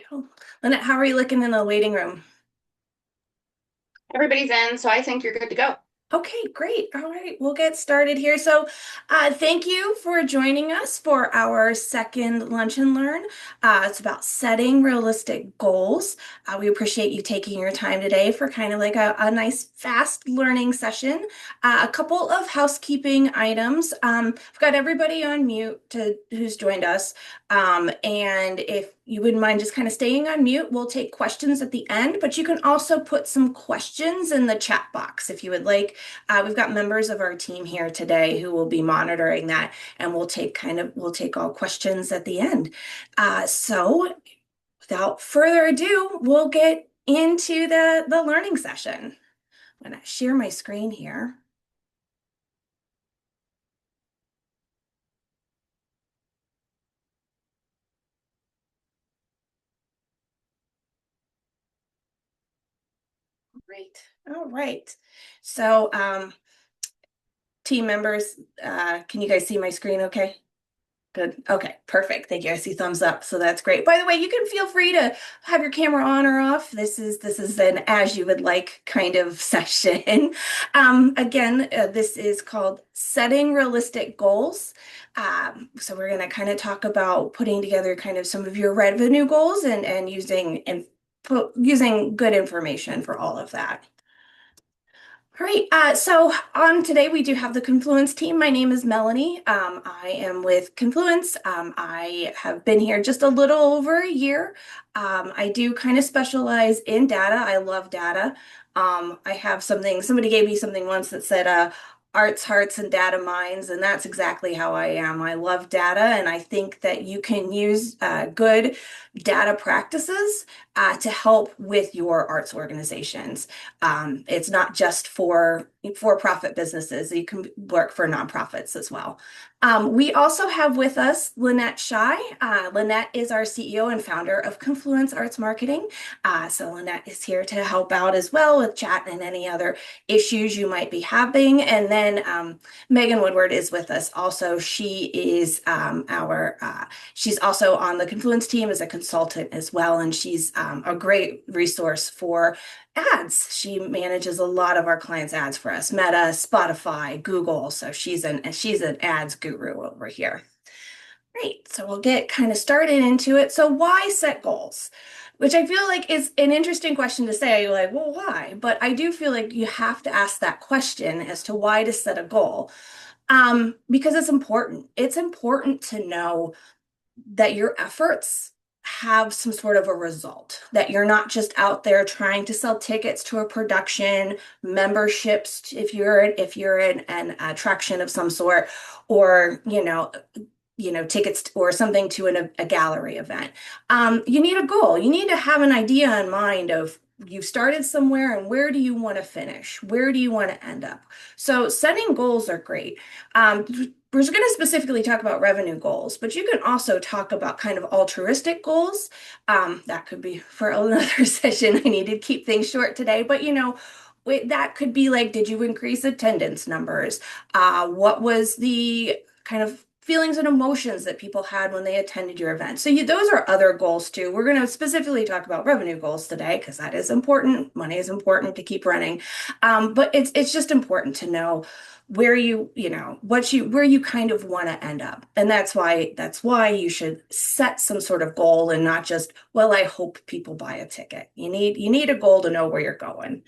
Go. Lynette, how are you looking in the waiting room? Everybody's in, so I think you're good to go. Okay, great. All right, we'll get started here. Thank you for joining us for our second Lunch and Learn. It's about setting realistic goals. We appreciate you taking your time today for kind of like a nice, fast learning session. A couple of housekeeping items. We've got everybody on mute who's joined us. And if you wouldn't mind just kind of staying on mute, we'll take questions at the end, but you can also put some questions in the chat box if you would like. We've got members of our team here today who will be monitoring that, and we'll take all questions at the end. So without further ado, we'll get into the learning session. I'm going to share my screen here. Great. All right. So, team members, can you guys see my screen okay? Good. Okay, perfect. Thank you. I see thumbs up, so that's great. By the way, you can feel free to have your camera on or off. This is an as you would like kind of session. Again, this is called setting realistic goals. So we're going to kind of talk about putting together kind of some of your revenue goals and using good information for all of that. All right, so on today we do have the Confluence team. My name is Melanie. I am with Confluence. I have been here just a little over a year. I do kind of specialize in data. I love data. I have somebody gave me something once that said, arts, hearts, and data minds, and that's exactly how I am. I love data, and I think that you can use good data practices to help with your arts organizations. It's not just for-profit businesses. You can work for nonprofits as well. We also have with us Lynette Shy. Lynette is our CEO and founder of Confluence Arts Marketing. So Lynette is here to help out as well with chat and any other issues you might be having. And then Megan Woodward is with us also. She is she's also on the Confluence team as a consultant as well, and she's a great resource for ads. She manages a lot of our clients' ads for us, Meta, Spotify, Google. So she's an ads guru over here. Great. So we'll get kind of started into it. So why set goals? Which I feel like is an interesting question to say. You're like, well, why? But I do feel like you have to ask that question as to why to set a goal. Because it's important. It's important to know that your efforts have some sort of a result, that you're not just out there trying to sell tickets to a production, memberships if you're an attraction of some sort, or tickets or something to a gallery event. You need a goal. You need to have an idea in mind of you've started somewhere and where do you want to finish? Where do you want to end up? So setting goals are great. We're going to specifically talk about revenue goals, but you can also talk about kind of altruistic goals. That could be for another session. I need to keep things short today, but that could be like, did you increase attendance numbers? What was the kind of feelings and emotions that people had when they attended your event? So those are other goals too. We're going to specifically talk about revenue goals today because that is important. Money is important to keep running. But it's just important to know where where you kind of want to end up. And that's why you should set some sort of goal and not just, well, I hope people buy a ticket. You need a goal to know where you're going.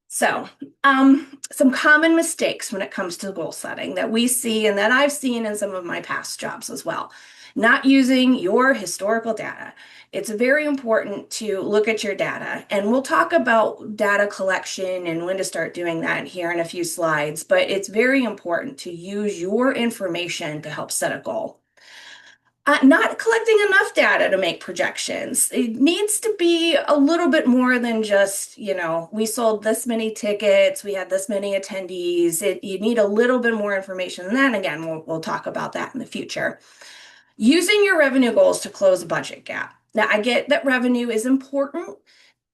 So, some common mistakes when it comes to goal setting that we see and that I've seen in some of my past jobs as well. Not using your historical data. It's very important to look at your data, and we'll talk about data collection and when to start doing that here in a few slides, but it's very important to use your information to help set a goal. Not collecting enough data to make projections. It needs to be a little bit more than just, we sold this many tickets, we had this many attendees. You need a little bit more information. And then again, we'll talk about that in the future. Using your revenue goals to close a budget gap. Now, I get that revenue is important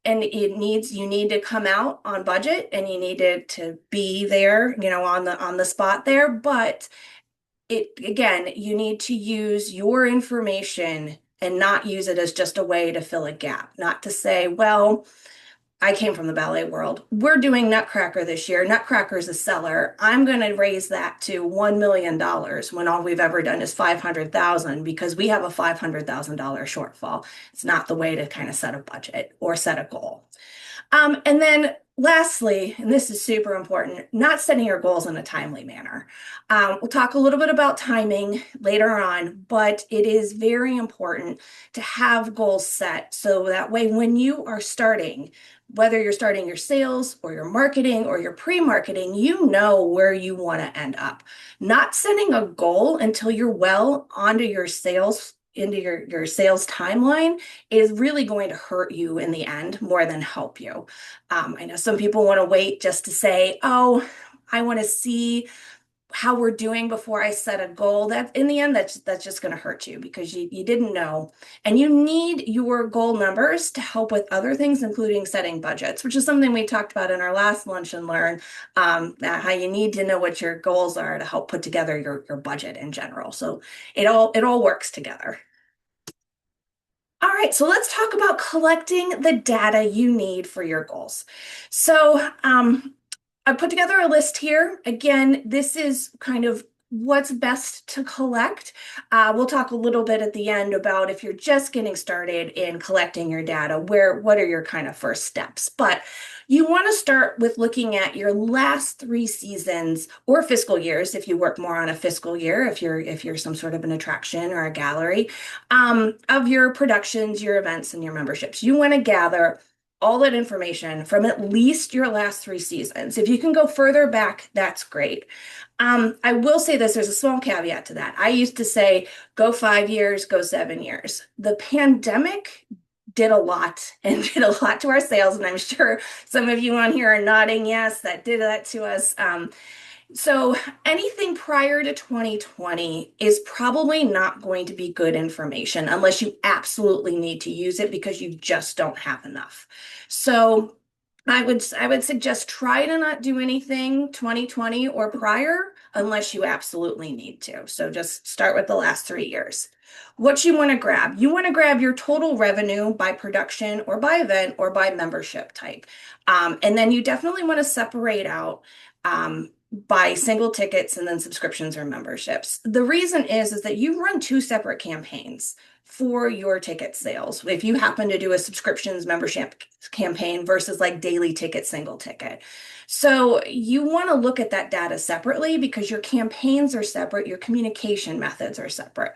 and you need to come out on budget and you need to be there, on the spot there, but you need to use your information and not use it as just a way to fill a gap. Not to say, well, I came from the ballet world. We're doing Nutcracker this year. Nutcracker is a seller. I'm going to raise that to $1 million dollars when all we've ever done is 500,000 because we have a $500,000 shortfall. It's not the way to kind of set a budget or set a goal. And then lastly, and this is super important, not setting your goals in a timely manner. We'll talk a little bit about timing later on, but it is very important to have goals set so that way when you are starting, whether you're starting your sales or your marketing or your pre-marketing, you know where you want to end up. Not setting a goal until you're well onto your sales into your sales timeline is really going to hurt you in the end more than help you. I know some people want to wait just to say, oh, I want to see how we're doing before I set a goal. That in the end, that's just going to hurt you because you didn't know. And you need your goal numbers to help with other things, including setting budgets, which is something we talked about in our last Lunch and Learn, how you need to know what your goals are to help put together your budget in general. So it all works together. All right, so let's talk about collecting the data you need for your goals. So, I put together a list here. Again, this is kind of what's best to collect. We'll talk a little bit at the end about if you're just getting started in collecting your data, what are your kind of first steps? But you want to start with looking at your last 3 seasons or fiscal years if you work more on a fiscal year, if you're some sort of an attraction or a gallery, of your productions, your events, and your memberships. You want to gather all that information from at least your last 3 seasons. If you can go further back, that's great. I will say this, there's a small caveat to that. I used to say, go 5 years, go 7 years. The pandemic did a lot and did a lot to our sales. And I'm sure some of you on here are nodding, yes, that did that to us. So anything prior to 2020 is probably not going to be good information unless you absolutely need to use it because you just don't have enough. So I would suggest try to not do anything 2020 or prior unless you absolutely need to. So just start with the last 3 years. What you want to grab? You want to grab your total revenue by production or by event or by membership type. And then you definitely want to separate out by single tickets and then subscriptions or memberships. The reason is that you run 2 separate campaigns for your ticket sales. If you happen to do a subscriptions membership campaign versus like daily ticket, single ticket. So you want to look at that data separately because your campaigns are separate, your communication methods are separate.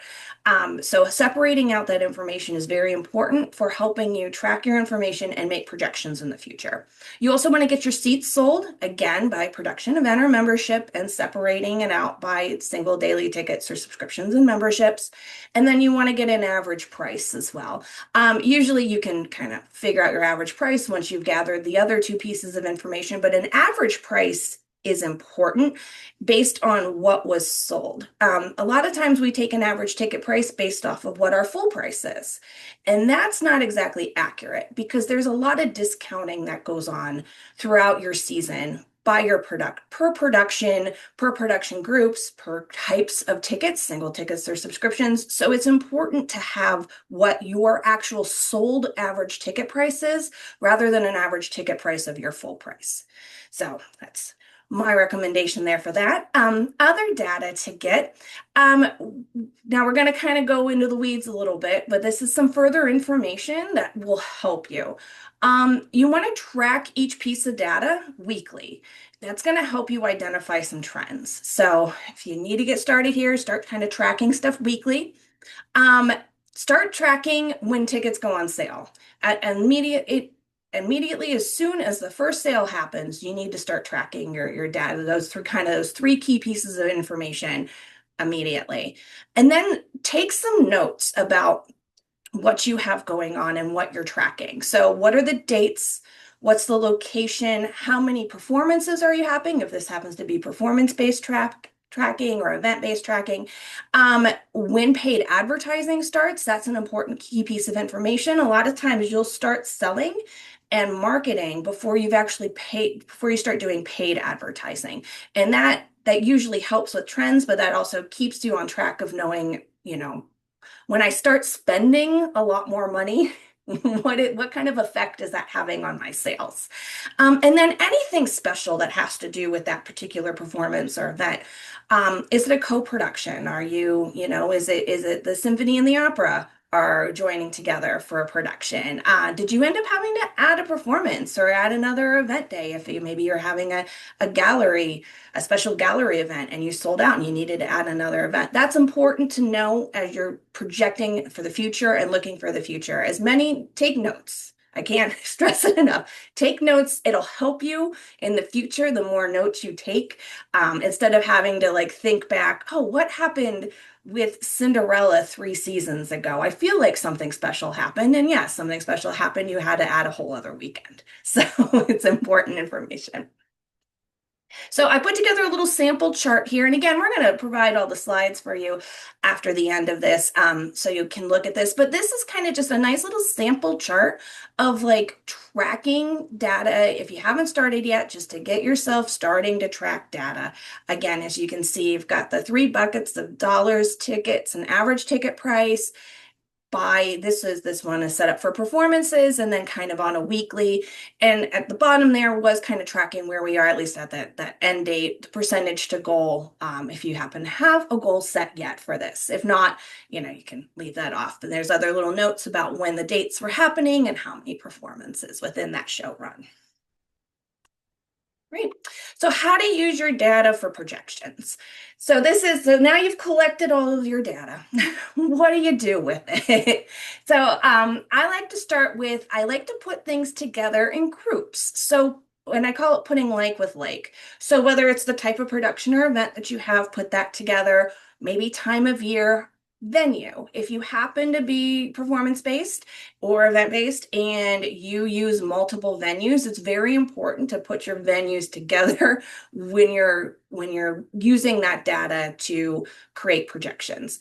So separating out that information is very important for helping you track your information and make projections in the future. You also want to get your seats sold, again, by production, event, or membership, and separating it out by single daily tickets or subscriptions and memberships. And then you want to get an average price as well. Usually you can kind of figure out your average price once you've gathered the other 2 pieces of information, but an average price is important based on what was sold. A lot of times we take an average ticket price based off of what our full price is. And that's not exactly accurate because there's a lot of discounting that goes on throughout your season by your per production groups, per types of tickets, single tickets or subscriptions. So it's important to have what your actual sold average ticket price is rather than an average ticket price of your full price. So that's my recommendation there for that. Other data to get. Now we're going to kind of go into the weeds a little bit, but this is some further information that will help you. You want to track each piece of data weekly. That's going to help you identify some trends. So if you need to get started here, start kind of tracking stuff weekly. Start tracking when tickets go on sale. Immediately, as soon as the first sale happens, you need to start tracking your data, those 3 key pieces of information immediately. And then take some notes about what you have going on and what you're tracking. So what are the dates? What's the location? How many performances are you having? If this happens to be performance-based tracking or event-based tracking. When paid advertising starts, that's an important key piece of information. A lot of times you'll start selling and marketing before you've actually paid, before you start doing paid advertising. And that usually helps with trends, but that also keeps you on track of knowing, When I start spending a lot more money, what kind of effect is that having on my sales? And then anything special that has to do with that particular performance or event. Is it a co-production? Are you, is it the symphony and the opera are joining together for a production? Did you end up having to add a performance or add another event day if maybe you're having a gallery, a special gallery event and you sold out and you needed to add another event? That's important to know as you're projecting for the future and looking for the future. Take notes. I can't stress it enough. Take notes. It'll help you in the future. The more notes you take, instead of having to like think back, oh, what happened with Cinderella 3 seasons ago? I feel like something special happened. And yes, something special happened. You had to add a whole other weekend. So it's important information. So I put together a little sample chart here. And again, we're going to provide all the slides for you after the end of this, so you can look at this. But this is kind of just a nice little sample chart of like tracking data. If you haven't started yet, just to get yourself starting to track data. Again, as you can see, you've got the 3 buckets of dollars, tickets, and average ticket price. This one is set up for performances and then kind of on a weekly. And at the bottom there was kind of tracking where we are, at least at that end date, the percentage to goal, if you happen to have a goal set yet for this. If not, you can leave that off. And there's other little notes about when the dates were happening and how many performances within that show run. Great. So how to use your data for projections. So now you've collected all of your data. What do you do with it? So I like to start with, I like to put things together in groups. So and I call it putting like with like. So whether it's the type of production or event that you have, put that together, maybe time of year, venue. If you happen to be performance-based or event-based and you use multiple venues, it's very important to put your venues together when you're using that data to create projections.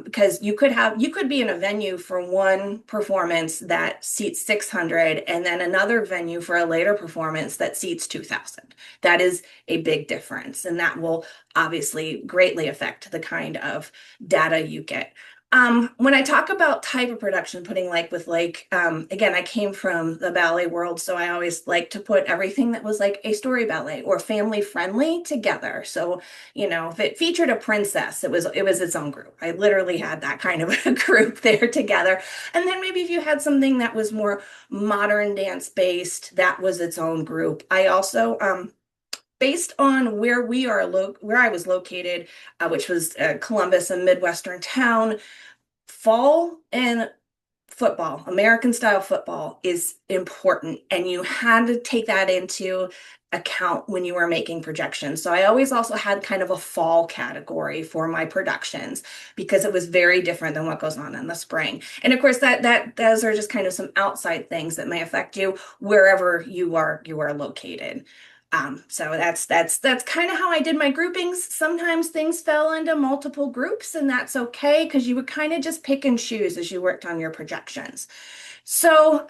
Because you could be in a venue for one performance that seats 600 and then another venue for a later performance that seats 2,000. That is a big difference, and that will obviously greatly affect the kind of data you get. When I talk about type of production, putting like with like, again, I came from the ballet world, so I always like to put everything that was like a story ballet or family friendly together. So, if it featured a princess, it was its own group. I literally had that kind of a group there together. And then maybe if you had something that was more modern dance based, that was its own group. I also, based on where I was located, which was Columbus, a Midwestern town, fall and football, American style football is important. And you had to take that into account when you were making projections. So I always also had kind of a fall category for my productions because it was very different than what goes on in the spring. And of course those are just kind of some outside things that may affect you wherever you are located. So that's kind of how I did my groupings. Sometimes things fell into multiple groups, and that's okay because you would kind of just pick and choose as you worked on your projections. So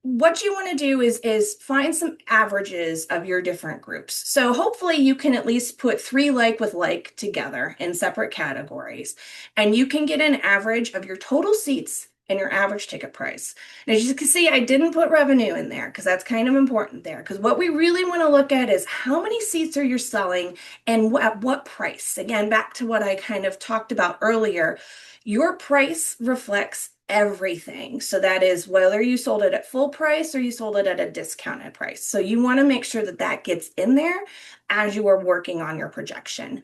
what you want to do is find some averages of your different groups. So hopefully you can at least put 3 like with like together in separate categories, and you can get an average of your total seats and your average ticket price. And as you can see, I didn't put revenue in there because that's kind of important there. Because what we really want to look at is how many seats are you selling and at what price? Again, back to what I kind of talked about earlier, your price reflects everything. So that is whether you sold it at full price or you sold it at a discounted price. So you want to make sure that that gets in there as you are working on your projection.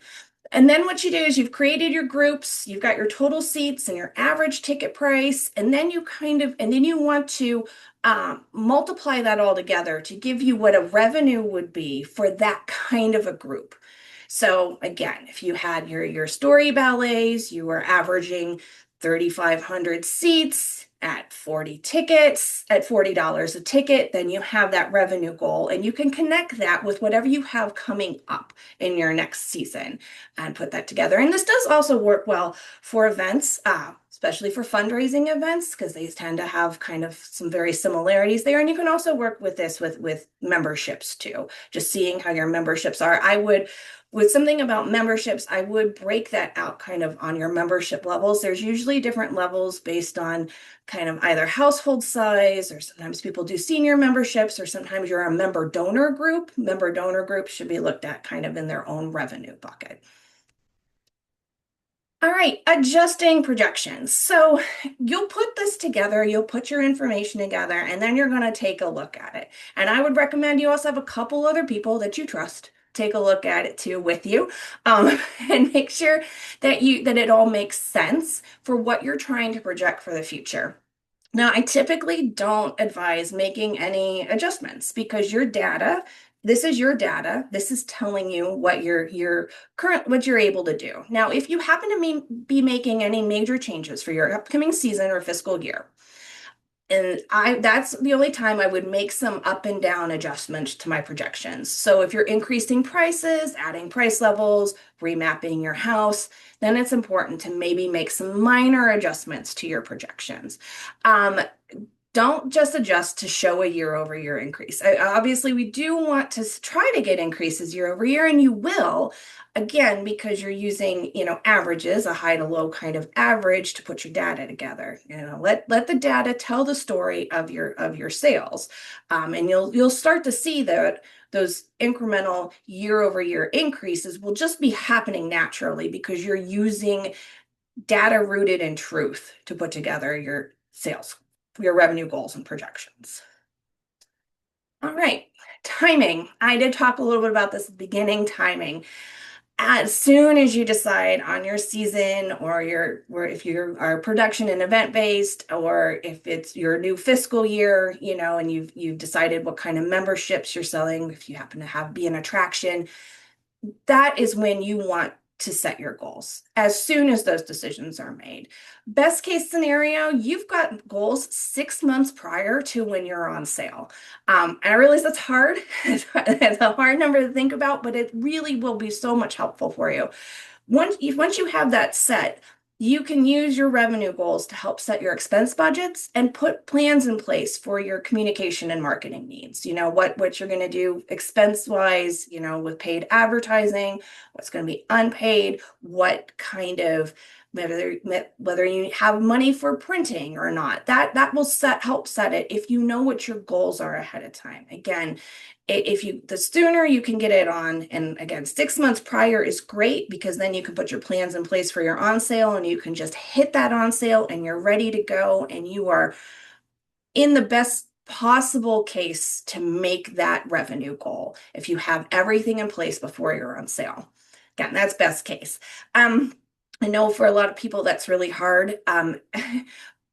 And then what you do is you've created your groups, you've got your total seats and your average ticket price, and then you want to multiply that all together to give you what a revenue would be for that kind of a group. So again, if you had your story ballets, you were averaging 3,500 seats at 40 tickets, at $40 a ticket, then you have that revenue goal and you can connect that with whatever you have coming up in your next season and put that together. And this does also work well for events, especially for fundraising events, because they tend to have kind of some very similarities there. And you can also work with this with memberships too, just seeing how your memberships are. I would With something about memberships, I would break that out kind of on your membership levels. There's usually different levels based on kind of either household size, or sometimes people do senior memberships, or sometimes you're a member donor group. Member donor groups should be looked at kind of in their own revenue bucket. All right, adjusting projections. So you'll put this together, you'll put your information together, and then you're going to take a look at it. And I would recommend you also have a couple other people that you trust take a look at it too with you, and make sure that it all makes sense for what you're trying to project for the future. Now, I typically don't advise making any adjustments because your data, this is your data. This is telling you what what you're able to do. Now, if you happen to be making any major changes for your upcoming season or fiscal year, and that's the only time I would make some up and down adjustments to my projections. So if you're increasing prices, adding price levels, remapping your house, then it's important to maybe make some minor adjustments to your projections. Um, don't just adjust to show a year-over-year increase. Obviously, we do want to try to get increases year over year, and you will, again, because you're using, averages, a high to low kind of average to put your data together. Let the data tell the story of your sales, and you'll start to see that those incremental year-over-year increases will just be happening naturally because you're using data rooted in truth to put together your sales, your revenue goals and projections. All right, timing. I did talk a little bit about this at the beginning, timing. As soon as you decide on your season or if you are production and event based, or if it's your new fiscal year, and you've decided what kind of memberships you're selling, if you happen to be an attraction, that is when you want to set your goals as soon as those decisions are made. Best case scenario, you've got goals 6 months prior to when you're on sale. And I realize that's hard. It's a hard number to think about, but it really will be so much helpful for you. Once you have that set, you can use your revenue goals to help set your expense budgets and put plans in place for your communication and marketing needs. What you're going to do expense wise, with paid advertising, what's going to be unpaid, what kind of whether you have money for printing or not. That will help set it if you know what your goals are ahead of time. Again, the sooner you can get it on, and again, 6 months prior is great because then you can put your plans in place for your on sale, and you can just hit that on sale and you're ready to go, and you are in the best possible case to make that revenue goal if you have everything in place before you're on sale. Again, that's best case. I know for a lot of people that's really hard.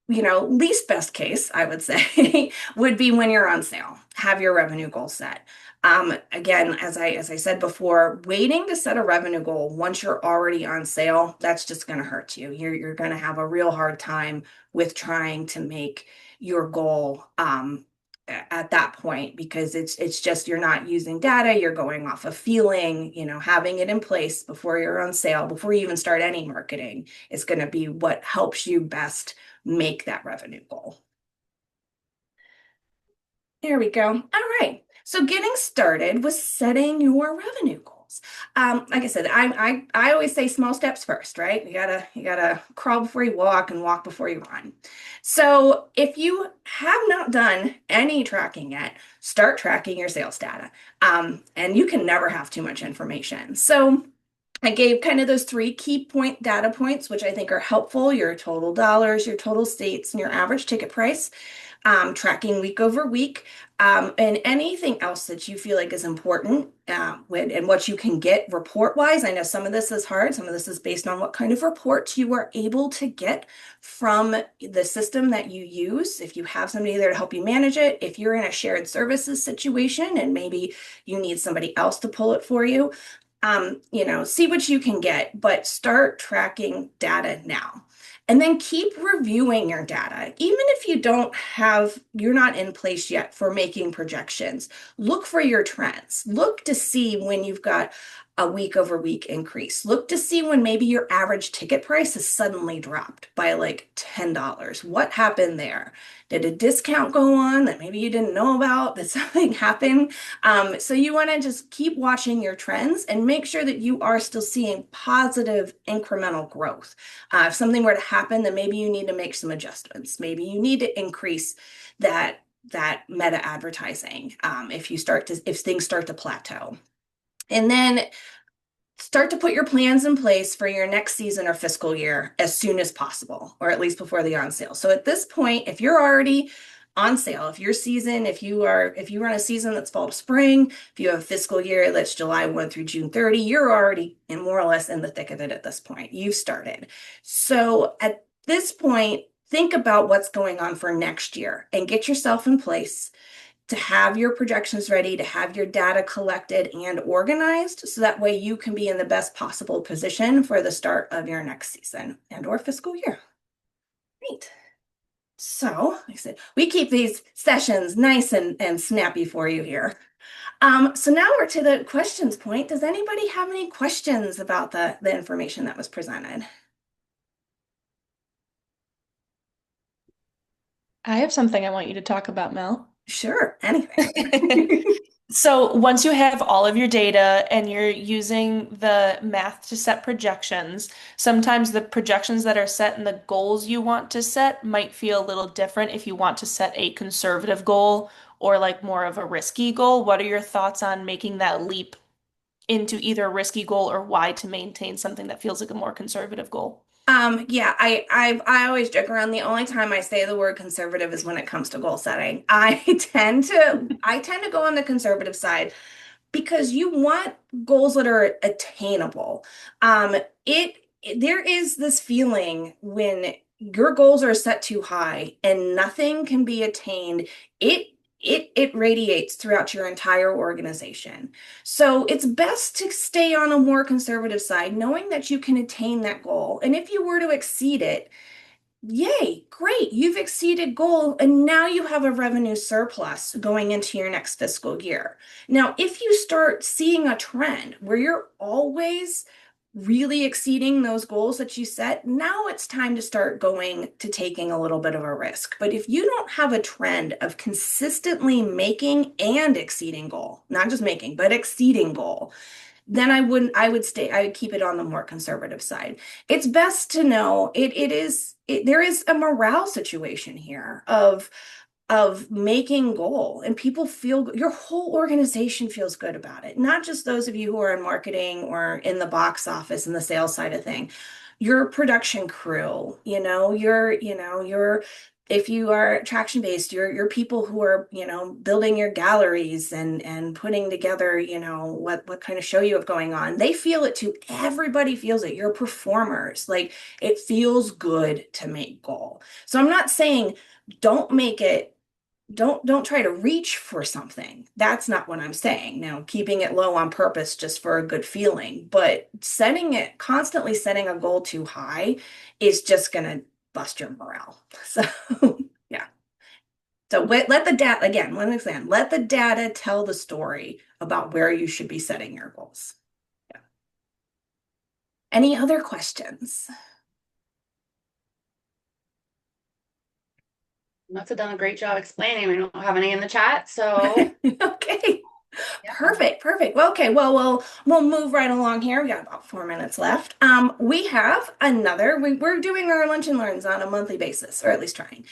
Least best case, I would say, would be when you're on sale. Have your revenue goal set. Again, as I said before, waiting to set a revenue goal once you're already on sale, that's just going to hurt you. You're going to have a real hard time with trying to make your goal at that point, because it's just you're not using data, you're going off of feeling. Having it in place before you're on sale, before you even start any marketing, is going to be what helps you best make that revenue goal. There we go. All right. So getting started with setting your revenue goals. Like I said, I always say small steps first, right? You gotta crawl before you walk and walk before you run. So if you have not done any tracking yet, start tracking your sales data. And you can never have too much information. So I gave kind of those three key data points, which I think are helpful: your total dollars, your total states, and your average ticket price. Tracking week over week, and anything else that you feel like is important, and what you can get report wise. I know some of this is hard, some of this is based on what kind of reports you are able to get from the system that you use. If you have somebody there to help you manage it, if you're in a shared services situation and maybe you need somebody else to pull it for you, see what you can get, but start tracking data now. And then keep reviewing your data. Even if you're not in place yet for making projections, look for your trends. Look to see when you've got a week over week increase. Look to see when maybe your average ticket price has suddenly dropped by like $10. What happened there? Did a discount go on that maybe you didn't know about? Did something happen? So you want to just keep watching your trends and make sure that you are still seeing positive incremental growth. If something were to happen, then maybe you need to make some adjustments. Maybe you need to increase that meta advertising if things start to plateau. And then start to put your plans in place for your next season or fiscal year as soon as possible, or at least before the on sale. So at this point, if you're already on sale, if you run a season that's fall to spring, if you have a fiscal year that's July 1 through June 30, you're already in more or less in the thick of it at this point. You've started. So at this point, think about what's going on for next year and get yourself in place to have your projections ready, to have your data collected and organized, so that way you can be in the best possible position for the start of your next season and or fiscal year. Great. So, like I said, we keep these sessions nice and snappy for you here. So now we're to the questions point. Does anybody have any questions about the information that was presented? I have something I want you to talk about, Mel. Sure, anything. So once you have all of your data and you're using the math to set projections, sometimes the projections that are set and the goals you want to set might feel a little different if you want to set a conservative goal or like more of a risky goal. What are your thoughts on making that leap into either a risky goal or why to maintain something that feels like a more conservative goal? Yeah, I always joke around. The only time I say the word conservative is when it comes to goal setting. I tend to go on the conservative side because you want goals that are attainable. Um, there is this feeling when your goals are set too high and nothing can be attained, it it radiates throughout your entire organization. So it's best to stay on a more conservative side, knowing that you can attain that goal. And if you were to exceed it, yay, great. You've exceeded goal and now you have a revenue surplus going into your next fiscal year. Now, if you start seeing a trend where you're always really exceeding those goals that you set, now it's time to start going to taking a little bit of a risk. But if you don't have a trend of consistently making and exceeding goal, not just making, but exceeding goal, then I would keep it on the more conservative side. It's best to know there is a morale situation here of making goal and people feel your whole organization feels good about it, not just those of you who are in marketing or in the box office and the sales side of thing, your production crew, your if you are attraction based, your people who are, building your galleries and putting together, what kind of show you have going on. They feel it too. Everybody feels it. Your performers, like it feels good to make goal. So I'm not saying don't make it don't try to reach for something. That's not what I'm saying. Now, keeping it low on purpose just for a good feeling, but constantly setting a goal too high is just going to bust your morale. So, yeah. So let the data, again, one example, let the data tell the story about where you should be setting your goals. Yeah. Any other questions? Must have done a great job explaining. We don't have any in the chat, so Okay. yeah. Perfect. Well, okay, well, we'll move right along here. We got about 4 minutes left. We have we're doing our lunch and learns on a monthly basis, or at least trying.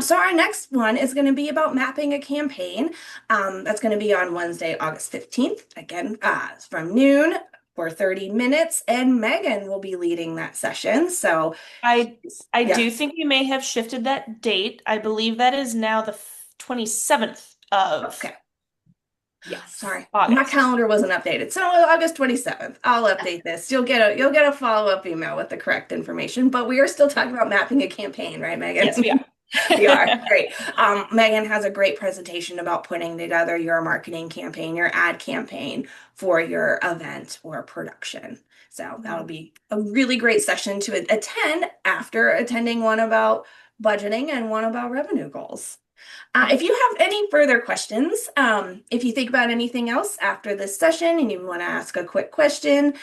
So our next one is going to be about mapping a campaign. That's going to be on Wednesday, August 15th, again, from noon for 30 minutes, and Megan will be leading that session. So I I yeah. do think you may have shifted that date. I believe that is now the 27th of Okay. Yes. Sorry, my August. calendar wasn't updated. So August 27th, I'll update this. You'll get a follow-up email with the correct information, but we are still talking about mapping a campaign, right, Yes, we Megan? are. We are. Great. Megan has a great presentation about putting together your marketing campaign, your ad campaign for your event or production. So that'll be a really great session to attend after attending one about budgeting and one about revenue goals. If you have any further questions, if you think about anything else after this session and you want to ask a quick question,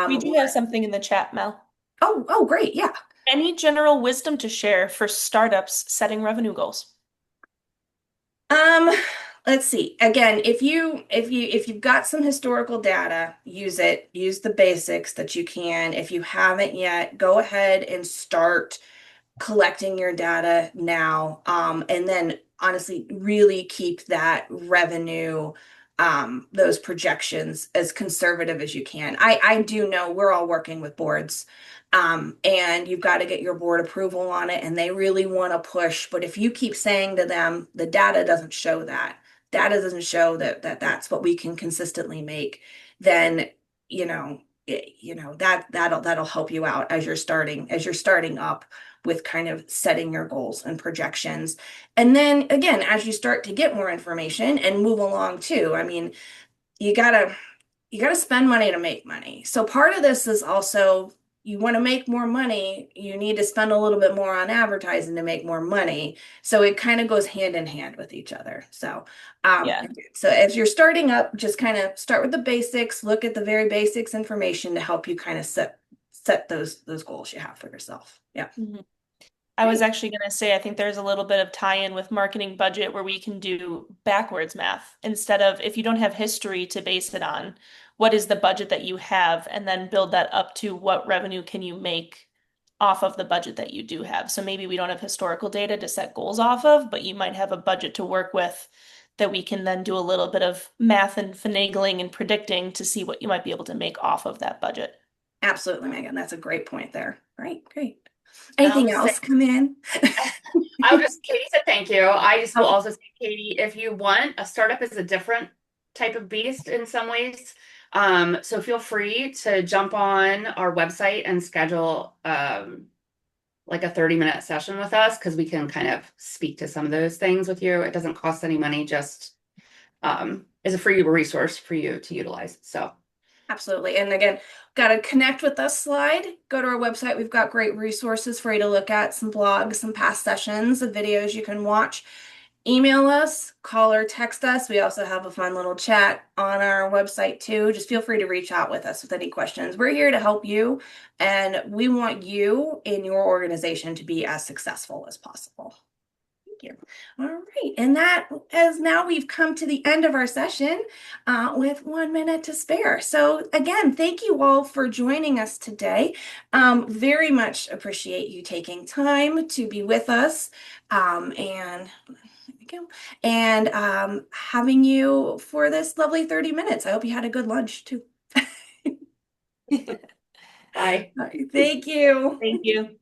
We do have something in the chat, Mel. oh, great. Yeah. Any general wisdom to share for startups setting revenue goals? Um, let's see. Again, if you've got some historical data, use it. Use the basics that you can. If you haven't yet, go ahead and start collecting your data now, and then honestly really keep that revenue, those projections as conservative as you can. I do know we're all working with boards, and you've got to get your board approval on it, and they really want to push. But if you keep saying to them, the data doesn't show that, data doesn't show that's what we can consistently make, then that'll help you out as you're starting up with kind of setting your goals and projections. And then again, as you start to get more information and move along too, I mean, you gotta you gotta spend money to make money. So part of this is also you want to make more money, you need to spend a little bit more on advertising to make more money. So it kind of goes hand in hand with each other. Um, Yeah. so as you're starting up, just kind of start with the basics, look at the very basics information to help you kind of set those goals you have for yourself. Yeah. Mhm. I was Great. actually going to say, I think there's a little bit of tie-in with marketing budget where we can do backwards math instead of if you don't have history to base it on, what is the budget that you have, and then build that up to what revenue can you make off of the budget that you do have. So maybe we don't have historical data to set goals off of, but you might have a budget to work with that we can then do a little bit of math and finagling and predicting to see what you might be able to make off of that budget. Absolutely, Megan. That's a great point there. Right, great. And I'll Anything just say, else come in? Katie said thank you. I just will Oh, also say, Katie, if you want, a startup is a different type of beast in some ways. So feel free to jump on our website and schedule like a 30-minute session with us because we can kind of speak to some of those things with you. It doesn't cost any money, just is a free resource for you to utilize. So absolutely. And again, got to connect with us slide. Go to our website. We've got great resources for you to look at, some blogs, some past sessions, the videos you can watch. Email us, call or text us. We also have a fun little chat on our website too. Just feel free to reach out with us with any questions. We're here to help you, and we want you in your organization to be as successful as possible. Thank you. All right. And that as now we've come to the end of our session with 1 minute to spare. So again, thank you all for joining us today. Very much appreciate you taking time to be with us. And there we go. And having you for this lovely 30 minutes. I hope you had a good lunch too. bye. All right, thank you. Thank you.